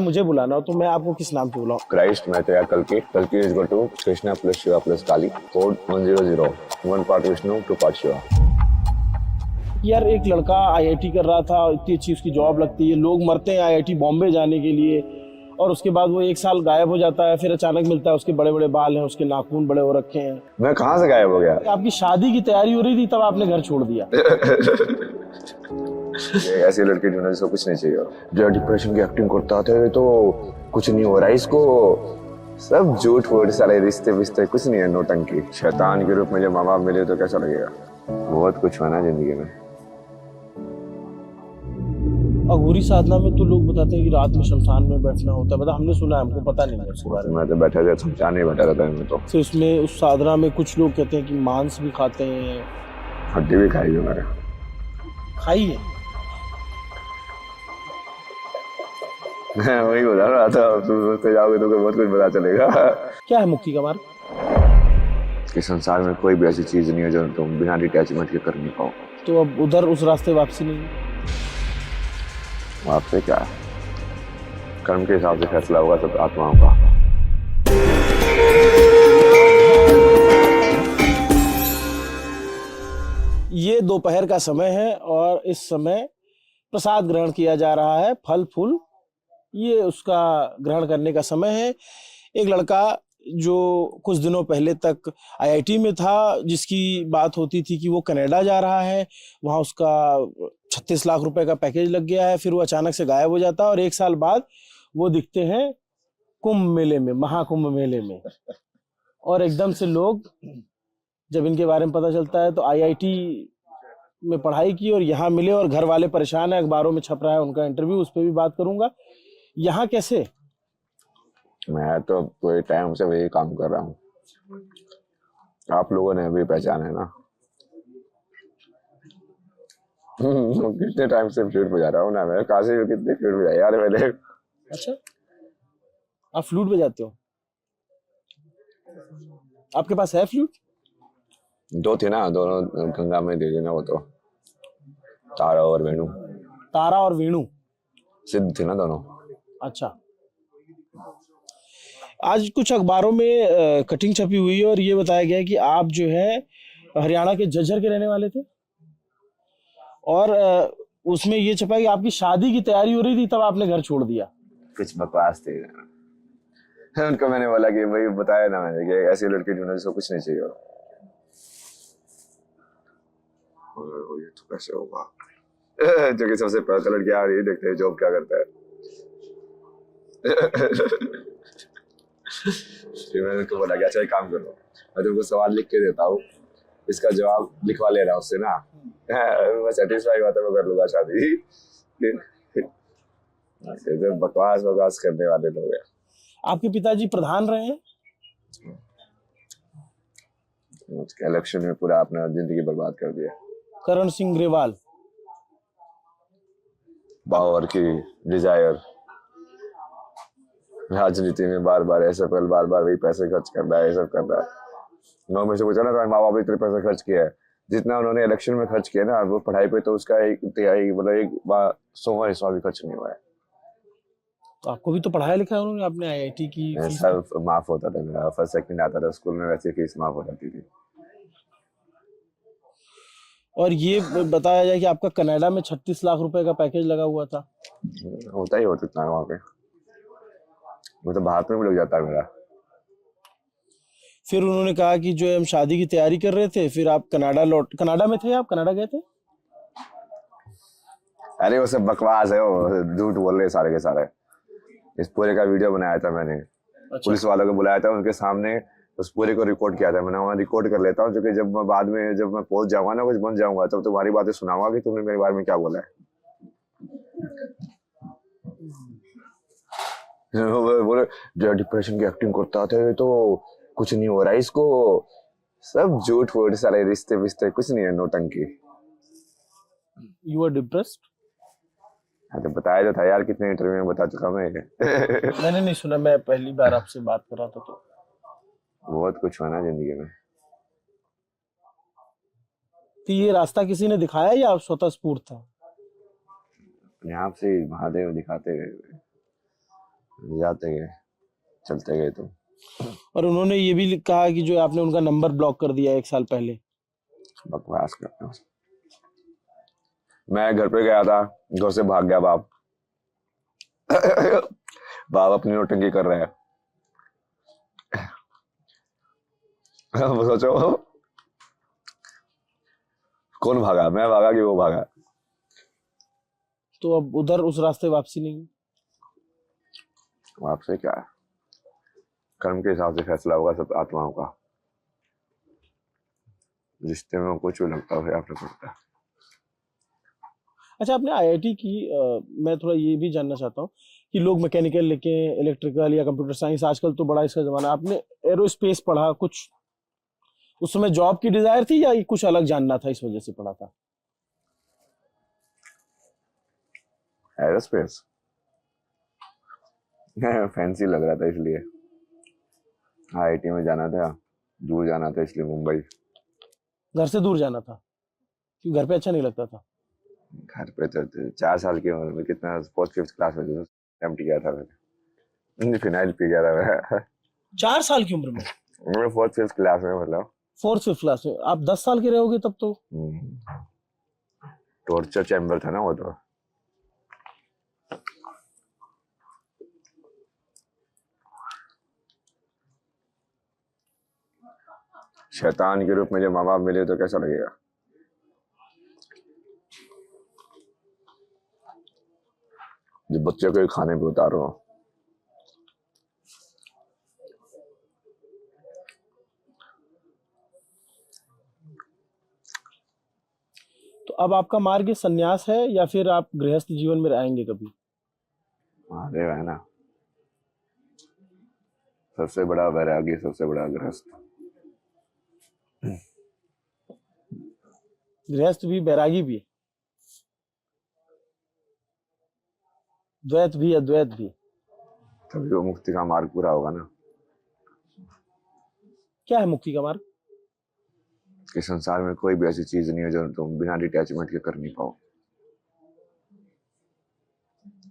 मुझे बुलाना हो तो मैं आपको किस नाम से बुलाऊं? क्राइस्ट मैं तो यार कल की is equal to Krishna plus Shiva plus Kali code 100 1 part Vishnu 2 part Shiva. यार एक लड़का आईआईटी कर रहा था, इतनी अच्छी उसकी जॉब लगती है, लोग मरते हैं आईआईटी बॉम्बे जाने के लिए, और उसके बाद वो एक साल गायब हो जाता है, फिर अचानक मिलता है उसके बड़े बड़े बाल हैं, उसके नाखून बड़े हो रखे हैं। मैं कहाँ से गायब हो गया? आपकी शादी की तैयारी हो रही थी तब आपने घर छोड़ दिया। ये ऐसी लड़की ढूंढने जिसको कुछ नहीं चाहिए, जो डिप्रेशन की एक्टिंग करता था तो कुछ नहीं हो रहा है इसको, सब झूठ वूठ सारे रिश्ते विश्ते कुछ नहीं है, नौटंकी। शैतान के रूप में जब माँ बाप मिले तो कैसा लगेगा? बहुत कुछ हुआ ना जिंदगी में। अघोरी साधना में तो लोग बताते हैं कि रात में शमशान में बैठना होता है, मतलब हमने सुना है, हमको पता नहीं है उसके बारे में। मैं तो बैठा था शमशान में बैठा रहता है। तो फिर उसमें उस साधना में कुछ लोग कहते हैं कि मांस भी खाते हैं। हड्डी भी खाई है मैंने। खाई है? मैं वही बता रहा था, तुम उससे जाओगे तो बहुत कुछ पता चलेगा। क्या है मुक्ति का मार्ग? कि संसार में कोई भी ऐसी चीज नहीं है जो तुम बिना डिटैचमेंट के कर नहीं पाओ। तो अब उधर उस रास्ते वापसी नहीं है? आपसे क्या है? कर्म के हिसाब से फैसला होगा सब आत्माओं का। ये दोपहर का समय है और इस समय प्रसाद ग्रहण किया जा रहा है, फल फूल, ये उसका ग्रहण करने का समय है। एक लड़का जो कुछ दिनों पहले तक आईआईटी में था, जिसकी बात होती थी कि वो कनाडा जा रहा है, वहाँ उसका 36 लाख रुपए का पैकेज लग गया है, फिर वो अचानक से गायब हो जाता है और एक साल बाद वो दिखते हैं कुंभ मेले में, महाकुंभ मेले में। और एकदम से लोग, जब इनके बारे में पता चलता है तो आईआईटी में पढ़ाई की और यहाँ मिले और घर वाले परेशान है, अखबारों में छप रहा है उनका इंटरव्यू, उस पर भी बात करूंगा। यहाँ कैसे? मैं तो पूरे टाइम से वही काम कर रहा हूँ, आप लोगों ने भी पहचाना है ना। कितने टाइम से फ्लूट बजा रहा हूँ ना मैं, काशी में कितने फ्लूट बजाए यार मैंने। अच्छा, आप फ्लूट बजाते हो? आपके पास है फ्लूट? दो थे ना, दोनों गंगा में दे देना, वो तो तारा और वेणु। तारा और वेणु सिद्ध थे ना दोनों। अच्छा, आज कुछ अखबारों में कटिंग छपी हुई है और ये बताया गया है कि आप जो है हरियाणा के झज्जर के रहने वाले थे, और उसमें ये छपा है कि आपकी शादी की तैयारी हो रही थी तब आपने घर छोड़ दिया। कुछ बकवास थे। उनको मैंने बोला कि वही बताया ना मैंने कि ऐसी लड़की ढूंढो जिसको कुछ नहीं चाहिए। और ये तो कैसे होगा? जो कि सबसे पहले लड़की आ रही है, देखते हैं जॉब क्या करता है। फिर मैंने उनको बोला कि अच्छा एक काम करो, मैं तुमको सवाल लिख के देता हूँ, इसका जवाब लिखवा ले रहा उससे ना, मैं सेटिस्फाई हुआ तो मैं कर लूंगा शादी। तो बकवास बकवास करने वाले लोग हैं। आपके पिताजी प्रधान रहे हैं? उसके इलेक्शन में पूरा अपना जिंदगी बर्बाद कर दिया। करण सिंह ग्रेवाल। पावर की डिजायर, राजनीति में बार बार ऐसा पल, बार बार वही पैसे खर्च कर रहा है, ये सब कर रहा है। मैं में से पूछा ना तो माँ बाप ने इतने पैसे खर्च किया है, जितना उन्होंने इलेक्शन में खर्च किया ना, वो पढ़ाई पे तो उसका एक तिहाई, मतलब एक 100वां हिस्सा भी खर्च नहीं हुआ है। तो आपको भी तो पढ़ाया लिखा है उन्होंने, आपने आईआईटी की फीस सब माफ होता था मेरा, फर्स्ट सेकंड आता था स्कूल में, वैसे फीस माफ हो जाती थी। और ये बताया जाए कि आपका कनाडा में 36 लाख रुपए का पैकेज लगा हुआ था। होता ही होता इतना वहाँ पे, वो तो भारत में भी लग जाता है मेरा। फिर उन्होंने कहा कि जो हम शादी की तैयारी कर रहे थे, फिर आप कनाडा में थे, आप कनाडा गए थे? अरे वो सब बकवास है, वो झूठ बोल रहे सारे के सारे। इस पूरे का वीडियो बनाया था मैंने। अच्छा। पुलिस वालों को बुलाया था, उनके सामने उस पूरे को रिकॉर्ड किया था मैंने। वहाँ रिकॉर्ड कर लेता हूँ, क्योंकि जब मैं बाद में जब मैं पहुंच जाऊंगा ना, कुछ बन जाऊंगा, तब तुम्हारी बातें सुनाऊंगा कि तुमने मेरे बारे में क्या बोला है। बोले जो डिप्रेशन की एक्टिंग करता था तो कुछ नहीं हो रहा है इसको, सब झूठ वूठ सारे रिश्ते विश्ते कुछ नहीं है, नौटंकी। You are depressed? तो बताया तो था यार, कितने इंटरव्यू में बता चुका मैं। मैंने नहीं सुना, मैं पहली बार आपसे बात कर रहा था। तो बहुत कुछ हुआ ना जिंदगी में। तो ये रास्ता किसी ने दिखाया या आप स्वतः स्फूर्त था? अपने आप से महादेव दिखाते रहे। जाते गए, चलते गए तुम। और उन्होंने ये भी कहा कि जो आपने उनका नंबर ब्लॉक कर दिया 1 साल पहले। बकवास करते हो। मैं घर पे गया था, घर से भाग गया बाप। बाप अपनी नौटंकी कर रहे हैं। वो सोचो कौन भागा, मैं भागा कि वो भागा। तो अब उधर उस रास्ते वापसी नहीं है। आपसे क्या है, कर्म के हिसाब से फैसला होगा सब आत्माओं का। रिश्ते में कुछ भी लगता है आपने पड़ता है। अच्छा, आपने आईआईटी की मैं थोड़ा ये भी जानना चाहता हूँ कि लोग मैकेनिकल लेके इलेक्ट्रिकल या कंप्यूटर साइंस, आजकल तो बड़ा इसका जमाना, आपने एरोस्पेस पढ़ा, कुछ उस समय जॉब की डिजायर थी या ये कुछ अलग जानना था इस वजह से पढ़ा था? एरोस्पेस फैंसी लग रहा था इसलिए। आईआईटी में जाना था, दूर जाना था इसलिए मुंबई। घर से दूर जाना था क्योंकि घर पे अच्छा नहीं लगता था? घर पे तो 4 साल की उम्र में, कितना 4th-5th क्लास में एम्प्टी किया था मैंने, फिनाइल पी गया था मैं। 4 साल की उम्र में? मैं 4th-5th क्लास में, मतलब 4th-5th क्लास में? आप 10 साल के रहोगे तब तो। टॉर्चर चैम्बर था ना वो तो। शैतान के रूप में जब माँ बाप मिले तो कैसा लगेगा। जब बच्चे को खाने पे उतारो। तो अब आपका मार्ग संन्यास है या फिर आप गृहस्थ जीवन में रहेंगे कभी? महादेव है ना, सबसे बड़ा वैरागी, सबसे बड़ा गृहस्थ। गृहस्थ भी, बैरागी भी, द्वैत भी, अद्वैत भी। तभी वो मुक्ति का मार्ग पूरा होगा ना। क्या है मुक्ति का मार्ग? कि संसार में कोई भी ऐसी चीज नहीं है जो तुम बिना डिटैचमेंट के कर नहीं पाओ।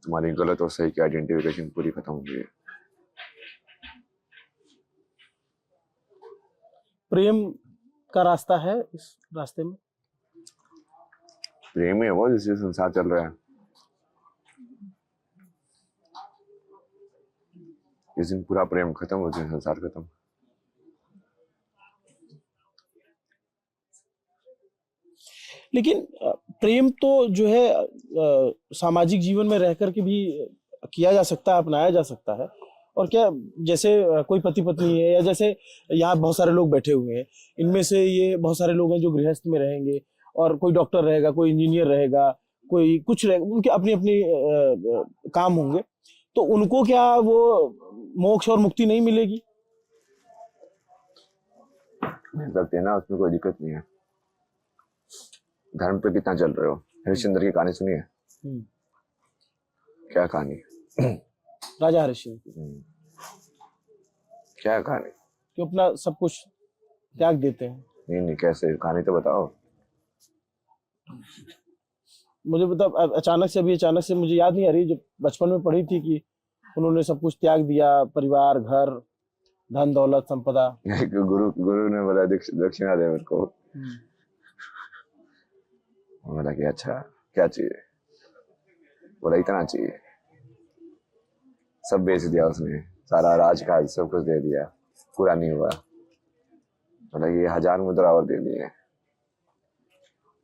तुम्हारी गलत और सही की आइडेंटिफिकेशन पूरी खत्म हो गई है। प्रेम का रास्ता है इस रास्ते में? प्रेम ही है वो जिससे संसार चल रहा है। जिस दिन पूरा प्रेम खत्म हो जाए संसार खत्म। लेकिन प्रेम तो जो है सामाजिक जीवन में रहकर के भी किया जा सकता है, अपनाया जा सकता है। और क्या, जैसे कोई पति पत्नी है, या जैसे यहाँ बहुत सारे लोग बैठे हुए हैं, इनमें से ये बहुत सारे लोग हैं जो गृहस्थ में रहेंगे, और कोई डॉक्टर रहेगा, कोई इंजीनियर रहेगा, कोई कुछ रहेगा, उनके अपनी अपनी काम होंगे। तो उनको क्या वो मोक्ष और मुक्ति नहीं मिलेगी? मिल सकती है ना, उसमें कोई दिक्कत नहीं है। धर्म पे कितना चल रहे हो? हरिश्चंद्र की कहानी सुनी है? क्या कहानी? राजा हरिश्चंद्र। क्या कहानी? कि अपना सब कुछ त्याग देते हैं। नहीं, कैसे? कहानी तो बताओ। मुझे बता, अचानक से मुझे याद नहीं आ रही। जब बचपन में पढ़ी थी कि उन्होंने सब कुछ त्याग दिया, परिवार, घर, धन दौलत, संपदा। गुरु ने बोला दक्षिणा दे मेरे को। बोला कि अच्छा क्या चाहिए? बोला इतना चाहिए। सब बेच दिया उसने, सारा राजकाज सब कुछ दे दिया, पूरा नहीं हुआ। बोला ये 1000 मुद्रा और दे दिए,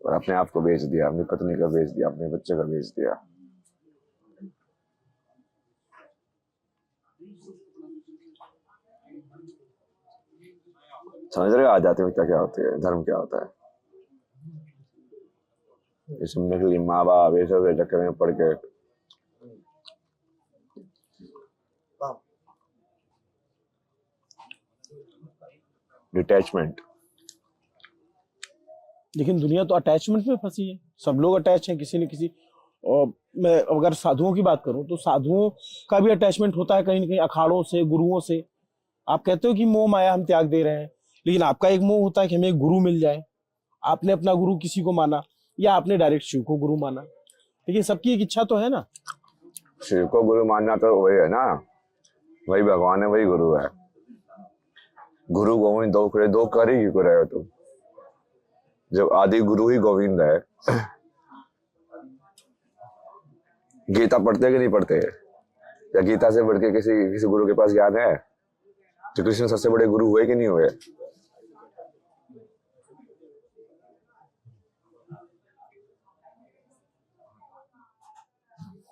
और अपने आप को बेच दिया, अपनी पत्नी का बेच दिया, अपने बच्चे का बेच दिया। समझ रहे हो आध्यात्मिकता क्या होती है, धर्म क्या होता है? इसमें के लिए माँ बाप ये सब चक्कर में पड़ के डिटैचमेंट। लेकिन दुनिया तो अटैचमेंट में फंसी है, सब लोग अटैच हैं किसी न किसी। और मैं अगर साधुओं की बात करूं तो साधुओं का भी अटैचमेंट होता है कहीं न कहीं, अखाड़ों से, गुरुओं से। आप कहते हो कि मोह माया हम त्याग दे रहे हैं, लेकिन आपका एक मोह होता है कि हमें एक गुरु मिल जाए। आपने अपना गुरु किसी को माना, या आपने डायरेक्ट शिव को गुरु माना, लेकिन सबकी एक इच्छा तो है ना। शिव को गुरु मानना तो वही है ना, वही भगवान है, वही गुरु है। गुरु गोविंद दो करे, दो कर ही क्यों रहे हो तुम, जब आदि गुरु ही गोविंद है। गीता पढ़ते कि नहीं पढ़ते? या गीता से बढ़ के किसी किसी गुरु के पास ज्ञान है? तो कृष्ण सबसे बड़े गुरु हुए कि नहीं हुए?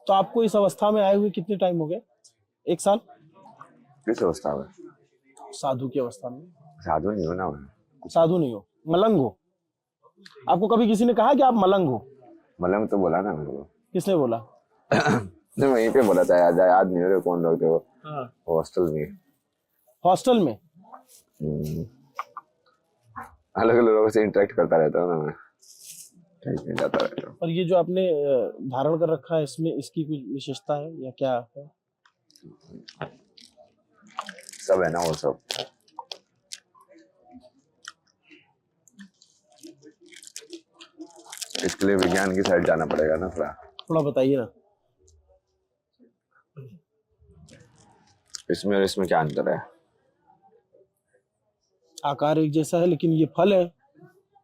तो आपको इस अवस्था में आए हुए कितने टाइम हो गए? 1 साल? किस अवस्था में? साधु की अवस्था में? साधु नहीं हो ना मैं। साधु नहीं हो, मलंग हो। आपको कभी किसी ने कहा कि आप मलंग हो? मलंग तो बोला ना मेरे को। किसने बोला? नहीं, वहीं पे बोला था, याद नहीं हो रहा कौन लोग थे वो। हाँ। हॉस्टल में। हॉस्टल में? अलग अलग लोगों से इंटरेक्ट करता रहता हूँ ना मैं, कहीं कहीं जाता रहता हूँ। और ये जो आपने धारण कर रखा है, इसमें इसकी कुछ विशेषता है या क्या है? सब है ना वो सब। इसके लिए विज्ञान की साइड जाना पड़ेगा ना थोड़ा। थोड़ा बताइए ना। इसमें और इसमें क्या अंतर है? आकार एक जैसा है, लेकिन ये फल है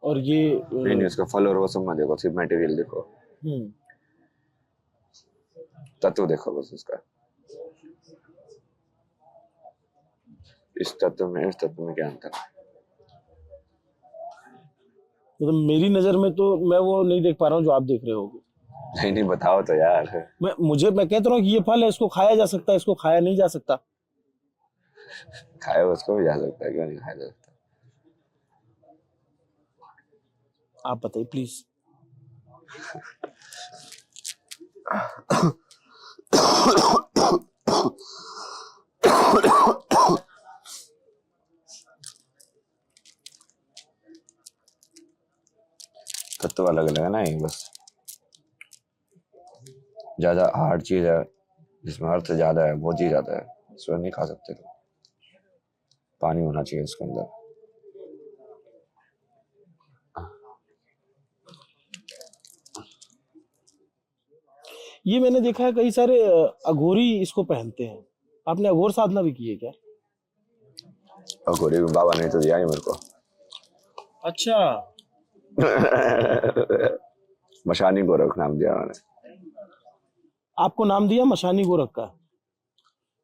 और ये नहीं नहीं, उसका फल और वो सब मत देखो, सिर्फ मटेरियल देखो, तत्व देखो बस उसका। इस तत्व में क्या अंतर है? मतलब मेरी नजर में तो मैं वो नहीं देख पा रहा हूँ जो आप देख रहे होगे। नहीं नहीं, बताओ तो यार। मैं कहता हूँ कि ये फल है, इसको खाया जा सकता है, इसको खाया नहीं जा सकता। खाया उसको भी जा सकता है, क्यों नहीं खाया जा सकता? आप बताइए प्लीज। तत्व अलग अलग है ना, ये बस ज्यादा हार्ड चीज है जिसमें अर्थ ज्यादा है, वो चीज ज्यादा है, इसमें नहीं खा सकते तुम। पानी होना चाहिए इसके अंदर। ये मैंने देखा है कई सारे अघोरी इसको पहनते हैं। आपने अघोर साधना भी की है क्या? अघोरी बाबा ने तो दिया ही मेरे को। अच्छा। मशानी गोरख नाम दिया उन्होंने। आपको नाम दिया मशानी गोरख का?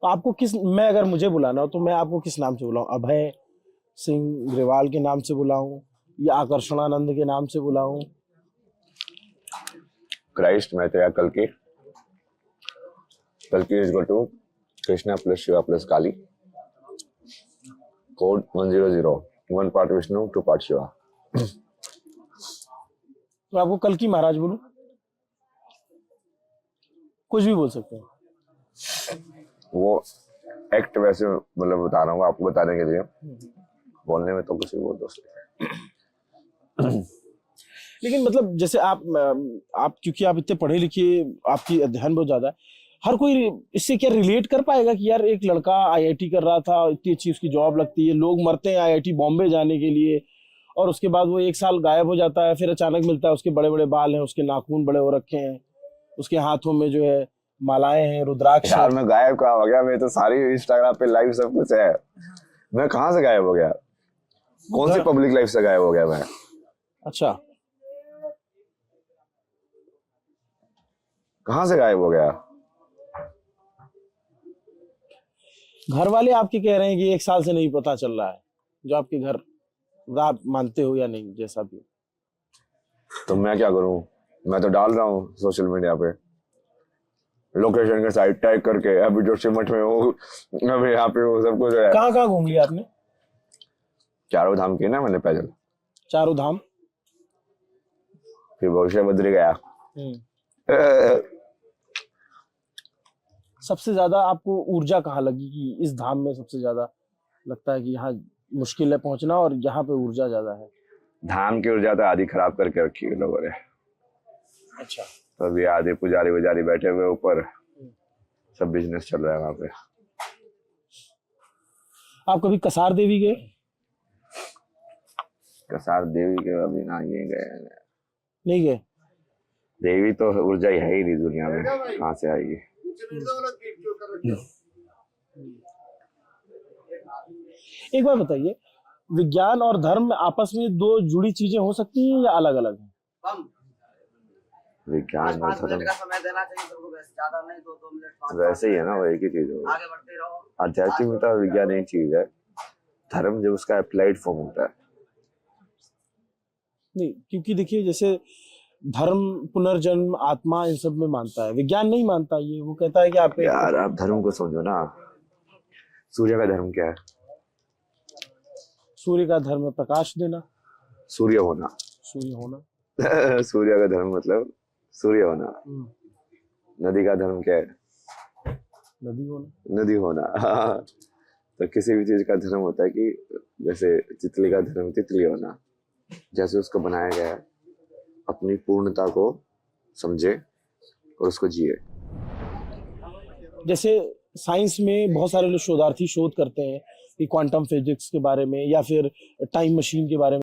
तो आपको किस, मैं अगर मुझे बुलाना हो तो मैं आपको किस नाम से बुलाऊं? अभय सिंह ग्रेवाल के नाम से बुलाऊं या आकर्षणानंद के नाम से बुलाऊं? क्राइस्ट मैत्रेय कल्कि is equal to Krishna plus Shiva plus Kali. Code 100, 1 part Vishnu 2 part Shiva. तो आपको कल्कि महाराज बोलूं? कुछ भी बोल सकते हैं। वो एक्ट वैसे मतलब बता रहा हूँ आपको बताने के लिए, बोलने में तो कुछ भी बोल दो। लेकिन मतलब जैसे आप क्योंकि आप इतने पढ़े लिखे, आपकी अध्ययन बहुत ज्यादा है, हर कोई इससे क्या रिलेट कर पाएगा कि यार एक लड़का आईआईटी कर रहा था, इतनी अच्छी उसकी जॉब लगती है, लोग मरते हैं आईआईटी बॉम्बे जाने के लिए, और उसके बाद वो 1 साल गायब हो जाता है, फिर अचानक मिलता है, उसके बड़े बड़े बाल हैं, उसके नाखून बड़े हो रखे हैं, उसके हाथों में जो है मालाएं हैं, रुद्राक्ष। यार मैं गायब कहाँ हो गया? मैं तो सारी इंस्टाग्राम पे लाइव सब कुछ है। मैं कहाँ से गायब हो गया? कौन सी पब्लिक लाइफ से गायब हो गया मैं? अच्छा, कहाँ से गायब हो गया? घर वाले आपके कह रहे हैं कि 1 साल से नहीं पता चल रहा है, जो आपके घर, आप मानते हो या नहीं, जैसा भी। तो मैं क्या करूं? मैं तो डाल रहा हूँ सोशल मीडिया पे, लोकेशन के साइड टैग करके, अभी जो सिमट में हूँ, अभी यहाँ पे हूँ, सब कुछ है। कहाँ कहाँ घूम लिया आपने? 4 धाम की ना मैंने पैदल। 4 धाम? फिर भविष्य बद्री गया। सबसे ज्यादा आपको ऊर्जा कहाँ लगी कि इस धाम में सबसे ज्यादा लगता है कि यहाँ मुश्किल है पहुंचना और यहाँ पे ऊर्जा ज्यादा है? धाम की ऊर्जा तो आधी खराब करके रखी है लोगों ने। अच्छा। तो अभी आधे पुजारी वुजारी बैठे हुए ऊपर, सब बिजनेस चल रहा है वहां पे। आप कभी कसार देवी गए? कसार देवी के अभी ना ये गए। नहीं गए? देवी तो ऊर्जा ही है ही नहीं दुनिया में, कहाँ से आएगी? एक बात बताइए, विज्ञान और धर्म आपस में दो जुड़ी चीजें हो सकती हैं या अलग अलग हैं? विज्ञान और धर्म का समय देना चाहिए तेरे को, बस ज्यादा नहीं, 2 मिनट वैसे ही है ना, वो एक ही चीज है। आगे बढ़ते रहो। आध्यात्मिकता और विज्ञान एक चीज है, धर्म जब उसका अप्लाइड फॉर्म होता है। नहीं, क्योंकि देखिए जैसे धर्म पुनर्जन्म आत्मा इन सब में मानता है, विज्ञान नहीं मानता। ये वो कहता है कि आप यार आप धर्म को समझो ना, सूर्य का धर्म क्या है? सूर्य का धर्म है प्रकाश देना, सूर्य होना। सूर्य होना। सूर्य का धर्म मतलब सूर्य होना। नदी का धर्म क्या है? नदी होना। नदी होना। तो किसी भी चीज का धर्म होता है कि जैसे तितली का धर्म तितली होना, जैसे उसको बनाया गया है, अपनी पूर्णता को समझे और उसको जिए। जैसे साइंस में बहुत सारे लोग शोधार्थी शोध करते हैं कि क्वांटम फिजिक्स के बारे में या फिर टाइम मशीन के बारे में।